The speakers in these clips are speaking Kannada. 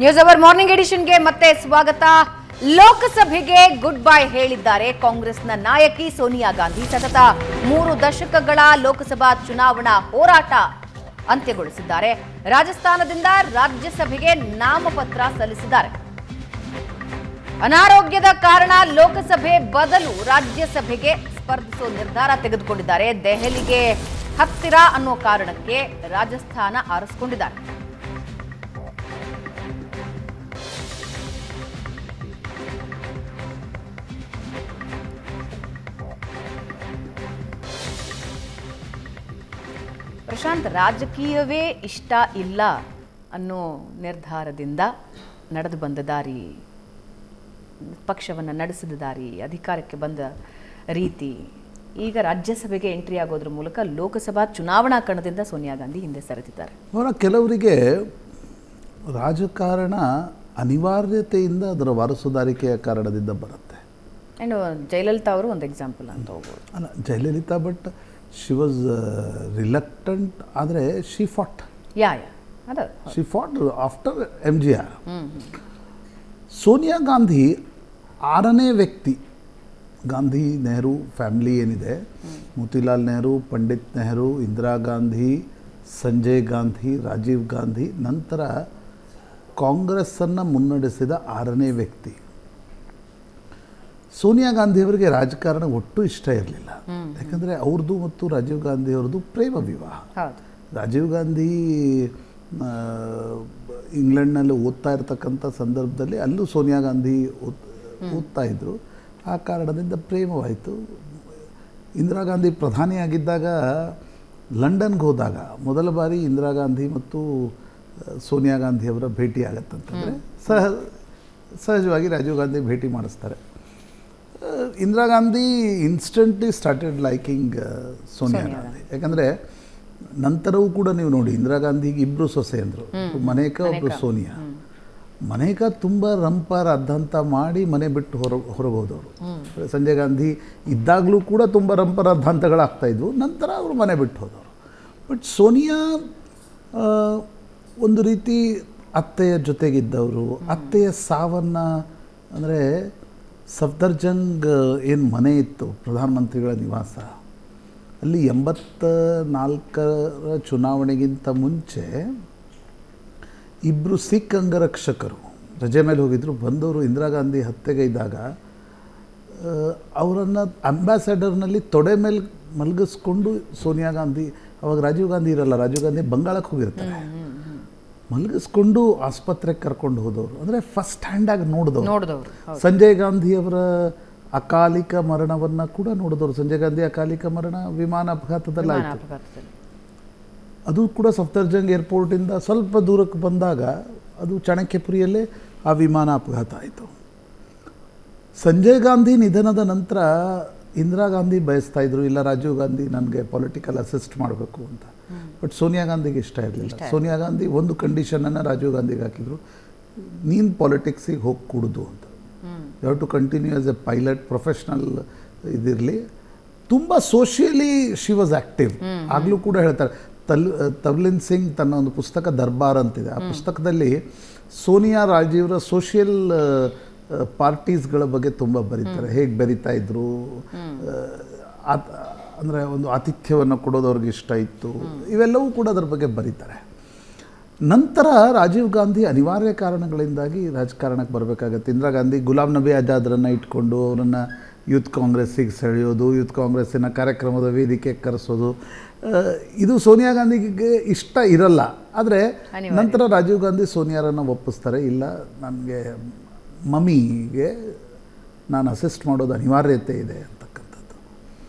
ನ್ಯೂಸ್ ಅವರ್ ಮಾರ್ನಿಂಗ್ ಎಡಿಷನ್ಗೆ ಮತ್ತೆ ಸ್ವಾಗತ. ಲೋಕಸಭೆಗೆ ಗುಡ್ ಬೈ ಹೇಳಿದ್ದಾರೆ ಕಾಂಗ್ರೆಸ್ನ ನಾಯಕಿ ಸೋನಿಯಾ ಗಾಂಧಿ. ಸತತ 3 ದಶಕಗಳ ಲೋಕಸಭಾ ಚುನಾವಣಾ ಹೋರಾಟ ಅಂತ್ಯಗೊಳಿಸಿದ್ದಾರೆ. ರಾಜಸ್ಥಾನದಿಂದ ರಾಜ್ಯಸಭೆಗೆ ನಾಮಪತ್ರ ಸಲ್ಲಿಸಿದ್ದಾರೆ. ಅನಾರೋಗ್ಯದ ಕಾರಣ ಲೋಕಸಭೆ ಬದಲು ರಾಜ್ಯಸಭೆಗೆ ಸ್ಪರ್ಧಿಸುವ ನಿರ್ಧಾರ ತೆಗೆದುಕೊಂಡಿದ್ದಾರೆ. ದೆಹಲಿಗೆ ಹತ್ತಿರ ಅನ್ನೋ ಕಾರಣಕ್ಕೆ ರಾಜಸ್ಥಾನ ಆರಿಸಿಕೊಂಡಿದ್ದಾರೆ. ಪ್ರಶಾಂತ್, ರಾಜಕೀಯವೇ ಇಷ್ಟ ಇಲ್ಲ ಅನ್ನೋ ನಿರ್ಧಾರದಿಂದ ನಡೆದು ಬಂದ ದಾರಿ, ಪಕ್ಷವನ್ನು ನಡೆಸಿದ ದಾರಿ, ಅಧಿಕಾರಕ್ಕೆ ಬಂದ ರೀತಿ, ಈಗ ರಾಜ್ಯಸಭೆಗೆ ಎಂಟ್ರಿ ಆಗೋದ್ರ ಮೂಲಕ ಲೋಕಸಭಾ ಚುನಾವಣಾ ಕಣದಿಂದ ಸೋನಿಯಾ ಗಾಂಧಿ ಹಿಂದೆ ಸರಿದಿದ್ದಾರೆ. ಕೆಲವರಿಗೆ ರಾಜಕಾರಣ ಅನಿವಾರ್ಯತೆಯಿಂದ ಅದರ ವಾರಸುದಾರಿಕೆಯ ಕಾರಣದಿಂದ ಬರುತ್ತೆ. ಆ್ಯಂಡ್ ಜಯಲಲಿತಾ ಅವರು ಒಂದು ಎಕ್ಸಾಂಪಲ್ ಅಂತ ಹೋಗ್ಬೋದು. ಅಲ್ಲ, Jayalalithaa but she was reluctant, ಆದರೆ she fought she fought after MGR. Sonia Gandhi 6ನೇ ವ್ಯಕ್ತಿ. ಗಾಂಧಿ ನೆಹರು ಫ್ಯಾಮಿಲಿ ಏನಿದೆ, ಮೋತಿಲಾಲ್ ನೆಹರು, ಪಂಡಿತ್ ನೆಹರು, ಇಂದಿರಾ ಗಾಂಧಿ, ಸಂಜಯ್ ಗಾಂಧಿ, ರಾಜೀವ್ ಗಾಂಧಿ, ನಂತರ ಕಾಂಗ್ರೆಸ್ಸನ್ನು ಮುನ್ನಡೆಸಿದ 6ನೇ ವ್ಯಕ್ತಿ. ಸೋನಿಯಾ ಗಾಂಧಿಯವರಿಗೆ ರಾಜಕಾರಣ ಒಟ್ಟು ಇಷ್ಟ ಇರಲಿಲ್ಲ. ಯಾಕಂದರೆ ಅವ್ರದ್ದು ಮತ್ತು ರಾಜೀವ್ ಗಾಂಧಿ ಅವ್ರದ್ದು ಪ್ರೇಮ ವಿವಾಹ. ರಾಜೀವ್ ಗಾಂಧಿ ಇಂಗ್ಲೆಂಡ್ನಲ್ಲಿ ಓದ್ತಾ ಇರ್ತಕ್ಕಂಥ ಸಂದರ್ಭದಲ್ಲಿ ಅಲ್ಲೂ ಸೋನಿಯಾ ಗಾಂಧಿ ಓದ್ತಾ ಇದ್ದರು. ಆ ಕಾರಣದಿಂದ ಪ್ರೇಮವಾಯಿತು. ಇಂದಿರಾ ಗಾಂಧಿ ಪ್ರಧಾನಿಯಾಗಿದ್ದಾಗ ಲಂಡನ್ಗೆ ಹೋದಾಗ ಮೊದಲ ಬಾರಿ ಇಂದಿರಾ ಗಾಂಧಿ ಮತ್ತು ಸೋನಿಯಾ ಗಾಂಧಿಯವರ ಭೇಟಿ ಆಗತ್ತಂತಂದರೆ ಸಹಜವಾಗಿ ರಾಜೀವ್ ಗಾಂಧಿ ಭೇಟಿ ಮಾಡಿಸ್ತಾರೆ. Indira Gandhi instantly started liking Sonia Gandhi. ಯಾಕಂದರೆ ನಂತರವೂ ಕೂಡ ನೀವು ನೋಡಿ, ಇಂದಿರಾ ಗಾಂಧಿಗೆ 2 ಸೊಸೆ ಅಂದರು, ಮನೇಕಾ ಒಬ್ಬರು ಸೋನಿಯಾ. ಮನೇಕಾ ತುಂಬ ರಂಪಾರ ಅದ್ದಂತ ಮಾಡಿ ಮನೆ ಬಿಟ್ಟು ಹೊರಗೆ ಹೋದವರು. ಸಂಜಯ್ ಗಾಂಧಿ ಇದ್ದಾಗಲೂ ಕೂಡ ತುಂಬ ರಂಪಾರ ಅದ್ದಂತಗಳಾಗ್ತಾಯಿದ್ವು, ನಂತರ ಅವರು ಮನೆ ಬಿಟ್ಟು ಹೋದವರು. ಬಟ್ ಸೋನಿಯಾ ಒಂದು ರೀತಿ ಅತ್ತೆಯ ಜೊತೆಗಿದ್ದವರು. ಅತ್ತೆಯ ಸಾವನ್ನು, ಅಂದರೆ ಸಫ್ದರ್ಜಂಗ್ ಏನು ಮನೆ ಇತ್ತು ಪ್ರಧಾನಮಂತ್ರಿಗಳ ನಿವಾಸ, ಅಲ್ಲಿ 84ರ ಚುನಾವಣೆಗಿಂತ ಮುಂಚೆ 2 ಸಿಖ್ ಅಂಗರಕ್ಷಕರು ರಜೆ ಮೇಲೆ ಹೋಗಿದ್ದರು. ಬಂದವರು ಇಂದಿರಾ ಗಾಂಧಿ ಹತ್ಯೆಗೈದಾಗ ಅವರನ್ನು ಅಂಬಾಸಡರ್ನಲ್ಲಿ ತೊಡೆ ಮೇಲೆ ಮಲಗಿಸ್ಕೊಂಡು ಸೋನಿಯಾ ಗಾಂಧಿ, ಅವಾಗ ರಾಜೀವ್ ಗಾಂಧಿ ಇರಲ್ಲ, ರಾಜೀವ್ ಗಾಂಧಿ ಬಂಗಾಳಕ್ಕೆ ಹೋಗಿರ್ತಾರೆ, ಮಲಗಿಸ್ಕೊಂಡು ಆಸ್ಪತ್ರೆಗೆ ಕರ್ಕೊಂಡು ಹೋದವರು. ಅಂದರೆ ಫಸ್ಟ್ ಹ್ಯಾಂಡಾಗಿ ನೋಡಿದವರು. ಸಂಜಯ್ ಗಾಂಧಿಯವರ ಅಕಾಲಿಕ ಮರಣವನ್ನು ಕೂಡ ನೋಡಿದವರು. ಸಂಜಯ್ ಗಾಂಧಿ ಅಕಾಲಿಕ ಮರಣ ವಿಮಾನ ಅಪಘಾತದಲ್ಲಾಯಿತು. ಅದು ಕೂಡ ಸಫ್ದರ್ಜಂಗ್ ಏರ್ಪೋರ್ಟಿಂದ ಸ್ವಲ್ಪ ದೂರಕ್ಕೆ ಬಂದಾಗ ಅದು ಚಾಣಕ್ಯಪುರಿಯಲ್ಲೇ ಆ ವಿಮಾನ ಅಪಘಾತ ಆಯಿತು. ಸಂಜಯ್ ಗಾಂಧಿ ನಿಧನದ ನಂತರ ಇಂದಿರಾ ಗಾಂಧಿ ಬಯಸ್ತಾ ಇದ್ರು, ಇಲ್ಲ ರಾಜೀವ್ ಗಾಂಧಿ ನನಗೆ ಪೊಲಿಟಿಕಲ್ ಅಸಿಸ್ಟ್ ಮಾಡಬೇಕು ಅಂತ. ಬಟ್ ಸೋನಿಯಾ ಗಾಂಧಿಗೆ ಇಷ್ಟ ಇರಲಿಲ್ಲ. ಸೋನಿಯಾ ಗಾಂಧಿ ಒಂದು ಕಂಡೀಷನನ್ನು ರಾಜೀವ್ ಗಾಂಧಿಗೆ ಹಾಕಿದ್ರು, ನೀನು ಪಾಲಿಟಿಕ್ಸಿಗೆ ಹೋಗಿ ಕೂಡುದು ಅಂತ. You have to continue as a pilot, professional ಇದಿರಲಿ. ತುಂಬ ಸೋಷಿಯಲಿ ಶಿ ವಾಸ್ ಆ್ಯಕ್ಟಿವ್. ಆಗಲೂ ಕೂಡ ಹೇಳ್ತಾರೆ, ತವ್ಲಿನ್ ಸಿಂಗ್ ತನ್ನ ಒಂದು ಪುಸ್ತಕ ದರ್ಬಾರ್ ಅಂತಿದೆ, ಆ ಪುಸ್ತಕದಲ್ಲಿ ಸೋನಿಯಾ ರಾಜೀವ್ರ ಸೋಷಿಯಲ್ ಪಾರ್ಟೀಸ್ಗಳ ಬಗ್ಗೆ ತುಂಬ ಬರೀತಾರೆ. ಹೇಗೆ ಬೆರೀತಾ ಇದ್ರು, ಅಂದರೆ ಒಂದು ಆತಿಥ್ಯವನ್ನು ಕೊಡೋದು ಅವ್ರಿಗೆ ಇಷ್ಟ ಇತ್ತು, ಇವೆಲ್ಲವೂ ಕೂಡ ಅದರ ಬಗ್ಗೆ ಬರೀತಾರೆ. ನಂತರ ರಾಜೀವ್ ಗಾಂಧಿ ಅನಿವಾರ್ಯ ಕಾರಣಗಳಿಂದಾಗಿ ರಾಜಕಾರಣಕ್ಕೆ ಬರಬೇಕಾಗತ್ತೆ. ಇಂದಿರಾ ಗಾಂಧಿ ಗುಲಾಮ್ ನಬಿ ಆಜಾದ್ರನ್ನು ಇಟ್ಕೊಂಡು ಅವರನ್ನು ಯೂತ್ ಕಾಂಗ್ರೆಸ್ಸಿಗೆ ಸೆಳೆಯೋದು, ಯೂತ್ ಕಾಂಗ್ರೆಸ್ಸಿನ ಕಾರ್ಯಕ್ರಮದ ವೇದಿಕೆ ಕರೆಸೋದು, ಇದು ಸೋನಿಯಾ ಗಾಂಧಿಗೆ ಇಷ್ಟ ಇರಲ್ಲ. ಆದರೆ ನಂತರ ರಾಜೀವ್ ಗಾಂಧಿ ಸೋನಿಯಾರನ್ನು ಒಪ್ಪಿಸ್ತಾರೆ, ಇಲ್ಲ ನನಗೆ ಮಮ್ಮಿಗೆ ನಾನು ಅಸಿಸ್ಟ್ ಮಾಡೋದು ಅನಿವಾರ್ಯತೆ ಇದೆ ಅಂತಕ್ಕಂಥದ್ದು.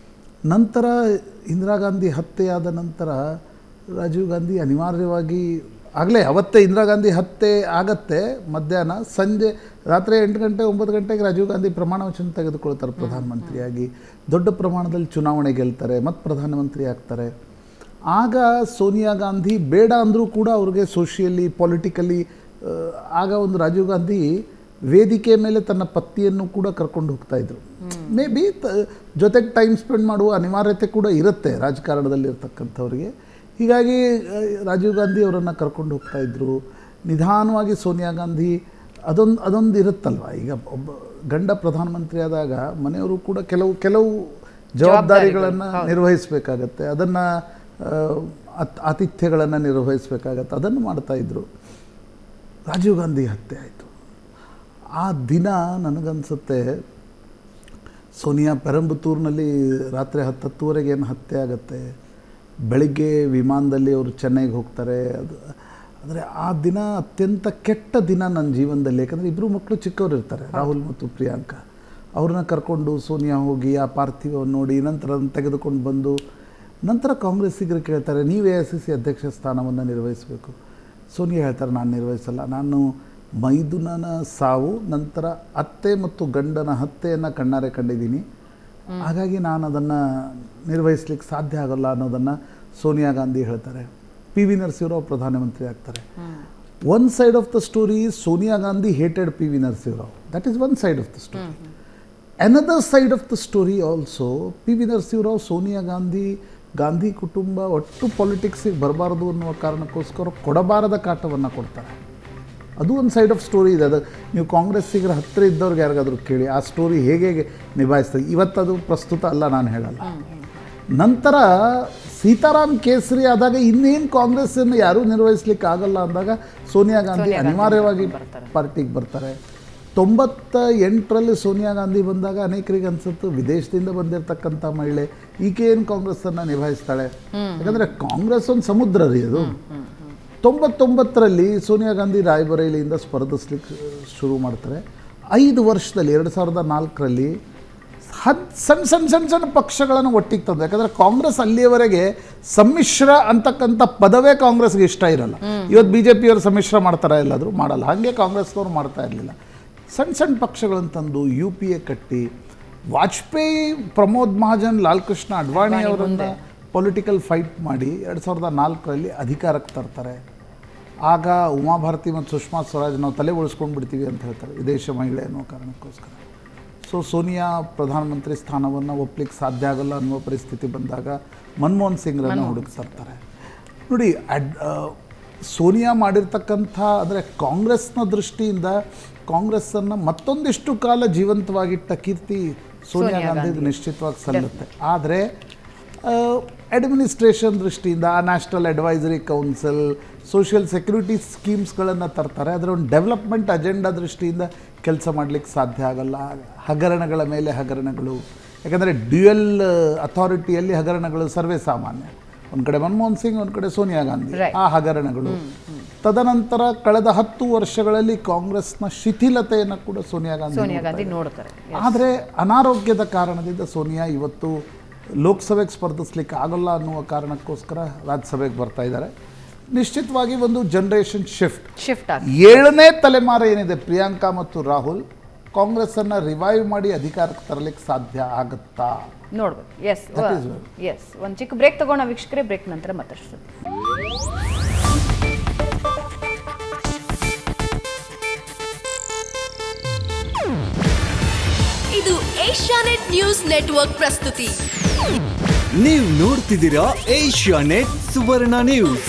ನಂತರ ಇಂದಿರಾ ಗಾಂಧಿ ಹತ್ಯೆಯಾದ ನಂತರ ರಾಜೀವ್ ಗಾಂಧಿ ಅನಿವಾರ್ಯವಾಗಿ, ಆಗಲೇ ಅವತ್ತೇ ಇಂದಿರಾ ಗಾಂಧಿ ಹತ್ಯೆ ಆಗತ್ತೆ, ಮಧ್ಯಾಹ್ನ ಸಂಜೆ ರಾತ್ರಿ 8 ಗಂಟೆ 9 ಗಂಟೆಗೆ ರಾಜೀವ್ ಗಾಂಧಿ ಪ್ರಮಾಣ ವಚನ ತೆಗೆದುಕೊಳ್ತಾರೆ ಪ್ರಧಾನಮಂತ್ರಿಯಾಗಿ. ದೊಡ್ಡ ಪ್ರಮಾಣದಲ್ಲಿ ಚುನಾವಣೆ ಗೆಲ್ತಾರೆ, ಮತ್ತು ಪ್ರಧಾನಮಂತ್ರಿ ಆಗ್ತಾರೆ. ಆಗ ಸೋನಿಯಾ ಗಾಂಧಿ ಬೇಡ ಅಂದರೂ ಕೂಡ ಅವ್ರಿಗೆ ಸೋಷಿಯಲಿ ಪೊಲಿಟಿಕಲಿ, ಆಗ ಒಂದು ರಾಜೀವ್ ಗಾಂಧಿ ವೇದಿಕೆ ಮೇಲೆ ತನ್ನ ಪತ್ತಿಯನ್ನು ಕೂಡ ಕರ್ಕೊಂಡು ಹೋಗ್ತಾಯಿದ್ರು. ಮೇ ಬಿ ಜೊತೆಗೆ ಟೈಮ್ ಸ್ಪೆಂಡ್ ಮಾಡುವ ಅನಿವಾರ್ಯತೆ ಕೂಡ ಇರುತ್ತೆ ರಾಜಕಾರಣದಲ್ಲಿರ್ತಕ್ಕಂಥವ್ರಿಗೆ. ಹೀಗಾಗಿ ರಾಜೀವ್ ಗಾಂಧಿ ಅವರನ್ನು ಕರ್ಕೊಂಡು ಹೋಗ್ತಾಯಿದ್ರು. ನಿಧಾನವಾಗಿ ಸೋನಿಯಾ ಗಾಂಧಿ ಅದೊಂದು ಇರುತ್ತಲ್ವ. ಈಗ ಒಬ್ಬ ಗಂಡ ಪ್ರಧಾನಮಂತ್ರಿ ಆದಾಗ ಮನೆಯವರು ಕೂಡ ಕೆಲವು ಜವಾಬ್ದಾರಿಗಳನ್ನು ನಿರ್ವಹಿಸಬೇಕಾಗತ್ತೆ, ಅದನ್ನು ಆತಿಥ್ಯಗಳನ್ನು ನಿರ್ವಹಿಸಬೇಕಾಗತ್ತೆ, ಅದನ್ನು ಮಾಡ್ತಾಯಿದ್ರು. ರಾಜೀವ್ ಗಾಂಧಿ ಹತ್ಯೆ ಆಯಿತು. ಆ ದಿನ ನನಗನ್ಸುತ್ತೆ ಸೋನಿಯಾ ಪೆರಂಬತ್ತೂರಿನಲ್ಲಿ ರಾತ್ರಿ 10-10ವರೆಗೆ ಏನು ಹತ್ಯೆ ಆಗುತ್ತೆ, ಬೆಳಿಗ್ಗೆ ವಿಮಾನದಲ್ಲಿ ಅವರು ಚೆನ್ನೈಗೆ ಹೋಗ್ತಾರೆ. ಆದರೆ ಆ ದಿನ ಅತ್ಯಂತ ಕೆಟ್ಟ ದಿನ ನನ್ನ ಜೀವನದಲ್ಲಿ. ಯಾಕಂದರೆ ಇಬ್ಬರು ಮಕ್ಕಳು ಚಿಕ್ಕವರು ಇರ್ತಾರೆ, ರಾಹುಲ್ ಮತ್ತು ಪ್ರಿಯಾಂಕಾ. ಅವ್ರನ್ನ ಕರ್ಕೊಂಡು ಸೋನಿಯಾ ಹೋಗಿ ಆ ಪಾರ್ಥಿವವನ್ನು ನೋಡಿ ನಂತರ ಅದನ್ನು ತೆಗೆದುಕೊಂಡು ಬಂದು ನಂತರ ಕಾಂಗ್ರೆಸ್ಸಿಗರು ಕೇಳ್ತಾರೆ, ನೀವು AICC ಅಧ್ಯಕ್ಷ ಸ್ಥಾನವನ್ನು ನಿರ್ವಹಿಸಬೇಕು. ಸೋನಿಯಾ ಹೇಳ್ತಾರೆ, ನಾನು ನಿರ್ವಹಿಸಲ್ಲ, ನಾನು ಮೈದುನನ ಸಾವು ನಂತರ ಅತ್ತೆ ಮತ್ತು ಗಂಡನ ಹತ್ಯೆಯನ್ನು ಕಣ್ಣಾರೆ ಕಂಡಿದ್ದೀನಿ, ಹಾಗಾಗಿ ನಾನು ಅದನ್ನು ನಿರ್ವಹಿಸ್ಲಿಕ್ಕೆ ಸಾಧ್ಯ ಆಗೋಲ್ಲ ಅನ್ನೋದನ್ನು ಸೋನಿಯಾ ಗಾಂಧಿ ಹೇಳ್ತಾರೆ. PV ನರಸಿಂಹರಾವ್ ಪ್ರಧಾನಮಂತ್ರಿ ಆಗ್ತಾರೆ. One side of the story is Sonia Gandhi hated PV Narasimha Rao. That is one side of the story. Another side of the story also PV Narasimha Rao, Sonia Gandhi ಕುಟುಂಬ ಒಟ್ಟು ಪಾಲಿಟಿಕ್ಸಿಗೆ ಬರಬಾರ್ದು ಅನ್ನುವ ಕಾರಣಕ್ಕೋಸ್ಕರ ಕೊಡಬಾರದ ಕಾಟವನ್ನು ಕೊಡ್ತಾರೆ. ಅದು ಒಂದು ಸೈಡ್ ಆಫ್ ಸ್ಟೋರಿ ಇದೆ. ಅದು ನೀವು ಕಾಂಗ್ರೆಸ್ಸಿಗರ ಹತ್ತಿರ ಇದ್ದವ್ರಿಗೆ ಯಾರಿಗಾದರೂ ಕೇಳಿ ಆ ಸ್ಟೋರಿ ಹೇಗೆ ನಿಭಾಯಿಸ್ತದೆ. ಇವತ್ತದು ಪ್ರಸ್ತುತ ಅಲ್ಲ, ನಾನು ಹೇಳಲ್ಲ. ನಂತರ ಸೀತಾರಾಮ್ ಕೇಸರಿ ಆದಾಗ ಇನ್ನೇನು ಕಾಂಗ್ರೆಸ್ಸನ್ನು ಯಾರೂ ನಿರ್ವಹಿಸ್ಲಿಕ್ಕೆ ಆಗಲ್ಲ ಅಂದಾಗ ಸೋನಿಯಾ ಗಾಂಧಿ ಅನಿವಾರ್ಯವಾಗಿ ಪಾರ್ಟಿಗೆ ಬರ್ತಾರೆ. 98ರಲ್ಲಿ ಸೋನಿಯಾ ಗಾಂಧಿ ಬಂದಾಗ ಅನೇಕರಿಗೆ ಅನ್ಸುತ್ತೆ ವಿದೇಶದಿಂದ ಬಂದಿರತಕ್ಕಂಥ ಮಹಿಳೆ ಈಕೆ ಏನು ಕಾಂಗ್ರೆಸ್ಸನ್ನು ನಿಭಾಯಿಸ್ತಾಳೆ, ಯಾಕಂದರೆ ಕಾಂಗ್ರೆಸ್ ಒಂದು ಸಮುದ್ರ ರೀ ಅದು. 99ರಲ್ಲಿ ಸೋನಿಯಾ ಗಾಂಧಿ ರಾಯ್ಬರೇಲಿಯಿಂದ ಸ್ಪರ್ಧಿಸ್ಲಿಕ್ಕೆ ಶುರು ಮಾಡ್ತಾರೆ. 5 ವರ್ಷದಲ್ಲಿ 2004ರಲ್ಲಿ ಸಣ್ಣ ಪಕ್ಷಗಳನ್ನು ಒಟ್ಟಿಗೆ ತಂದು, ಯಾಕಂದರೆ ಕಾಂಗ್ರೆಸ್ ಅಲ್ಲಿಯವರೆಗೆ ಸಮ್ಮಿಶ್ರ ಅಂತಕ್ಕಂಥ ಪದವೇ ಕಾಂಗ್ರೆಸ್ಗೆ ಇಷ್ಟ ಇರಲ್ಲ. ಇವತ್ತು BJPಯವರು ಸಮ್ಮಿಶ್ರ ಮಾಡ್ತಾರ, ಎಲ್ಲಾದರೂ ಮಾಡಲ್ಲ. ಹಾಗೆ ಕಾಂಗ್ರೆಸ್ನವ್ರು ಮಾಡ್ತಾ ಇರಲಿಲ್ಲ. ಸಣ್ಣ ಪಕ್ಷಗಳನ್ನು ತಂದು UPA ಕಟ್ಟಿ, ವಾಜಪೇಯಿ, ಪ್ರಮೋದ್ ಮಹಾಜನ್, ಲಾಲ್ ಕೃಷ್ಣ ಅಡ್ವಾಣಿ ಅವರನ್ನು ಪೊಲಿಟಿಕಲ್ ಫೈಟ್ ಮಾಡಿ 2004ರಲ್ಲಿ ಅಧಿಕಾರಕ್ಕೆ ತರ್ತಾರೆ. ಆಗ ಉಮಾಭಾರತಿ ಮತ್ತು ಸುಷ್ಮಾ ಸ್ವರಾಜ್ ನಾವು ತಲೆ ಉಳಿಸ್ಕೊಂಡು ಬಿಡ್ತೀವಿ ಅಂತ ಹೇಳ್ತಾರೆ, ವಿದೇಶ ಮಹಿಳೆ ಅನ್ನೋ ಕಾರಣಕ್ಕೋಸ್ಕರ. ಸೊ ಸೋನಿಯಾ ಪ್ರಧಾನಮಂತ್ರಿ ಸ್ಥಾನವನ್ನು ಒಪ್ಪಲಿಕ್ಕೆ ಸಾಧ್ಯ ಆಗಲ್ಲ ಅನ್ನುವ ಪರಿಸ್ಥಿತಿ ಬಂದಾಗ ಮನಮೋಹನ್ ಸಿಂಗ್ರನ್ನು ಹುಡುಕ್ತಾರೆ. ನೋಡಿ, ಸೋನಿಯಾ ಮಾಡಿರ್ತಕ್ಕಂಥ ಅಂದರೆ ಕಾಂಗ್ರೆಸ್ನ ದೃಷ್ಟಿಯಿಂದ ಕಾಂಗ್ರೆಸ್ಸನ್ನು ಮತ್ತೊಂದಿಷ್ಟು ಕಾಲ ಜೀವಂತವಾಗಿಟ್ಟ ಕೀರ್ತಿ ಸೋನಿಯಾ ಗಾಂಧಿದು ನಿಶ್ಚಿತವಾಗಿ ಸಲ್ಲುತ್ತೆ. ಆದರೆ ಅಡ್ಮಿನಿಸ್ಟ್ರೇಷನ್ ದೃಷ್ಟಿಯಿಂದ national advisory council, social security ಸ್ಕೀಮ್ಸ್ಗಳನ್ನು ತರ್ತಾರೆ. ಅದರ ಒಂದು ಡೆವಲಪ್ಮೆಂಟ್ ಅಜೆಂಡಾ ದೃಷ್ಟಿಯಿಂದ ಕೆಲಸ ಮಾಡಲಿಕ್ಕೆ ಸಾಧ್ಯ ಆಗಲ್ಲ. ಹಗರಣಗಳ ಮೇಲೆ ಹಗರಣಗಳು, ಯಾಕಂದರೆ ಡ್ಯುಯಲ್ ಅಥಾರಿಟಿಯಲ್ಲಿ ಹಗರಣಗಳು ಸರ್ವೇ ಸಾಮಾನ್ಯ. ಒಂದು ಕಡೆ ಮನಮೋಹನ್ ಸಿಂಗ್, ಒಂದು ಕಡೆ ಸೋನಿಯಾ ಗಾಂಧಿ, ಆ ಹಗರಣಗಳು. ತದನಂತರ ಕಳೆದ 10 ವರ್ಷಗಳಲ್ಲಿ ಕಾಂಗ್ರೆಸ್ನ ಶಿಥಿಲತೆಯನ್ನು ಕೂಡ ಸೋನಿಯಾ ಗಾಂಧಿ ನೋಡ್ತಾರೆ. ಆದರೆ ಅನಾರೋಗ್ಯದ ಕಾರಣದಿಂದ ಸೋನಿಯಾ ಇವತ್ತು ಲೋಕಸಭೆಗೆ ಸ್ಪರ್ಧಿಸ್ಲಿಕ್ಕೆ ಆಗಲ್ಲ ಅನ್ನುವ ಕಾರಣಕ್ಕೋಸ್ಕರ ರಾಜ್ಯಸಭೆಗೆ ಬರ್ತಾ ಇದ್ದಾರೆ. ನಿಶ್ಚಿತವಾಗಿ ಒಂದು ಜನರೇಷನ್ ಶಿಫ್ಟ್ 7ನೇ ತಲೆಮಾರು ಏನಿದೆ ಪ್ರಿಯಾಂಕಾ ಮತ್ತು ರಾಹುಲ್, ಕಾಂಗ್ರೆಸ್ಸನ್ನು ರಿವೈವ್ ಮಾಡಿ ಅಧಿಕಾರಕ್ಕೆ ತರಲಿಕ್ಕೆ ಸಾಧ್ಯ ಆಗುತ್ತಾ ನೋಡ್ಬೇಕು. ಎಸ್ ಒಂದು ಚಿಕ್ಕ ಬ್ರೇಕ್ ತಗೋಣ ವೀಕ್ಷಕರೇ. ಬ್ರೇಕ್ ನಂತರ ಮತ್ತಷ್ಟು. ಇದು ಏಷ್ಯಾನೆಟ್ ನ್ಯೂಸ್ ನೆಟ್ವರ್ಕ್ ಪ್ರಸ್ತುತಿ. ನೀವು ನೋಡ್ತಿದ್ದೀರಾ ಏಷ್ಯಾನೆಟ್ ಸುವರ್ಣ ನ್ಯೂಸ್.